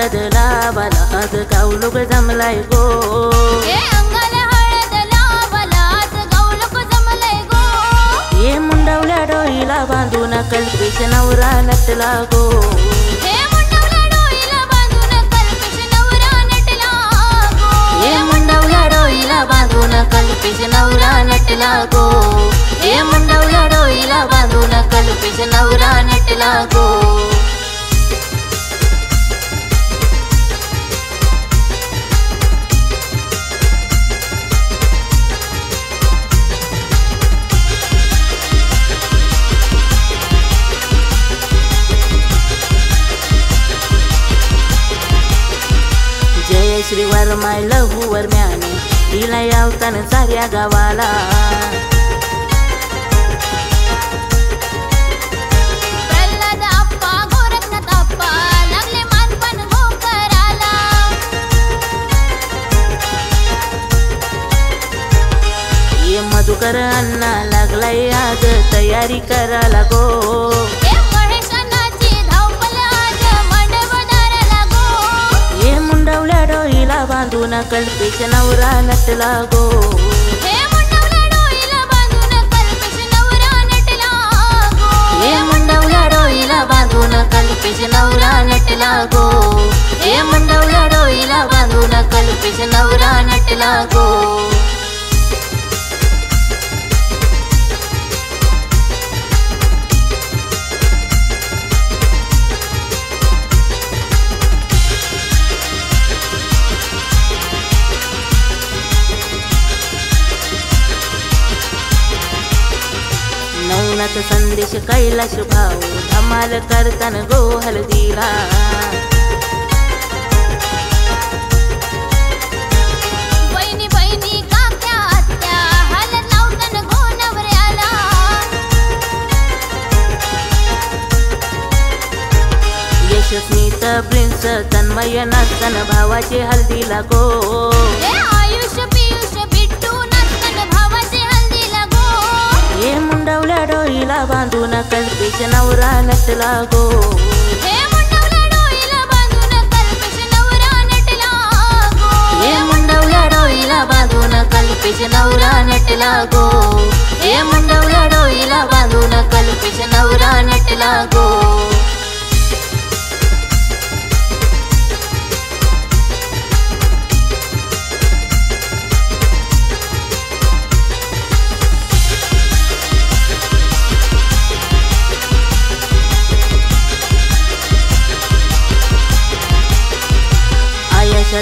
हळद लावाला आज गावलोक जमलाय गो अंगाला हळद लावाला आज गावलोक जमलाय गो मुंडवल्या डोईला बांधून कल्पेश नवरा नटला गो मुंडवल्या डोईला बांधून कल्पेश नवरा नटला गो मुंडवल्या डोईला बांधून कल्पेश नवरा नटला गो मुंडवल्या डोईला बांधून कल्पेश नवरा नटला गो जय श्री वर्माय लहू वर्म्याने दिला यावतान साऱ्या गावाला प्रल्हाद आप्पा गोरखनाथ आप्पा लागले मानपण गोकराला मधुकर अण्णा लागलाय आज तयारी करायला गो महेशानाची धावपल आज मंडपदाराला गो मुंडवल्या डोईला बांधून कल्पेश नवरा नटला गो मुंडवल्या डोईला बांधून कल्पेश नवरा नटला गो मुंडवल्या डोईला बांधून कल्पेश नवरा नटला गो मुंडवल्या डोईला बांधून कल्पेश नवरा नटला गो नवनाथ संदेश कैलाश भाऊ धमाल करतान गो हळदीला बहिणी बहिणी काक्या आत्या हळद लावतान गो नवऱ्याला यशस्वी प्रिन्स तन्मय नाचतान भावाचे हळदीला गो आयुष पियुष बिट्टू नाचतान भावाचे हळदीला गो मुंडवल्या डोईला बांधून कल्पेश नवरा नटला गो मुंडवल्या डोईला बांधून कल्पेश नवरा नटला गो मुंडवल्या डोईला बांधून कल्पेश नवरा नटला गो मुंडवल्या डोईला बांधून कल्पेश नवरा नटला गो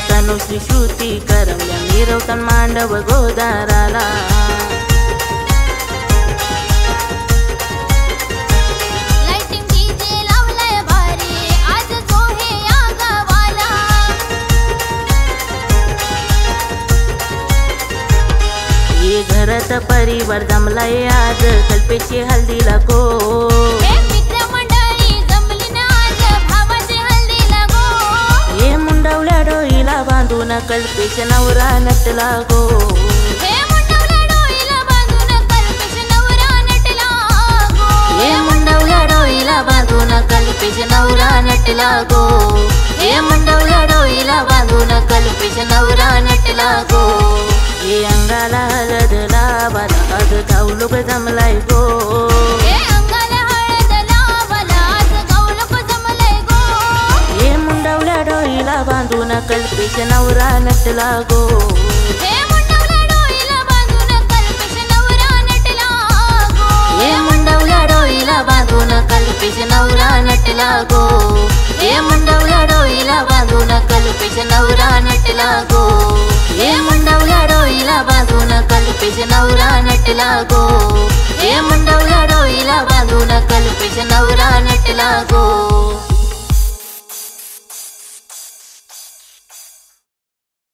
तनुश्री श्रुती करमल्या मिरवतान मांडव गोदाराला लाइटिंग डीजे लावलाय भारी आज जो हे या गावाला घरात परिवार जमलाय आज कल्पेशची हळदीला गो मित्र मंडळी जमली ना आज भावाची हळदीला गो मुंडवल्या डोईला बांधून कल्पेश नवरा नटला गो मुंडवल्या डोईला बांधून कल्पेश नवरा नटला गो मुंडवल्या डोईला बांधून कल्पेश नवरा नटला गो मुंडवल्या डोईला बांधून कल्पेश नवरा नटला गो अंगाला हळद लावाला आज गावलोक जमलाय गो अंगाला हळद लावाला आज गावलोक जमलाय गो मुंडवल्या डोईला बांधून कल्पेश नवरा नटला गो मुंडवल्या डोईला बांधून कल्पेश नवरा नटला गो मुंडवल्या डोईला बांधून कल्पेश नवरा नटला गो मुंडवल्या डोईला बांधून कल्पेश नवरा नटला गो मुंडवल्या डोईला बांधून कल्पेश नवरा नटला गो मुंडवल्या डोईला बांधून कल्पेश नवरा नटला गो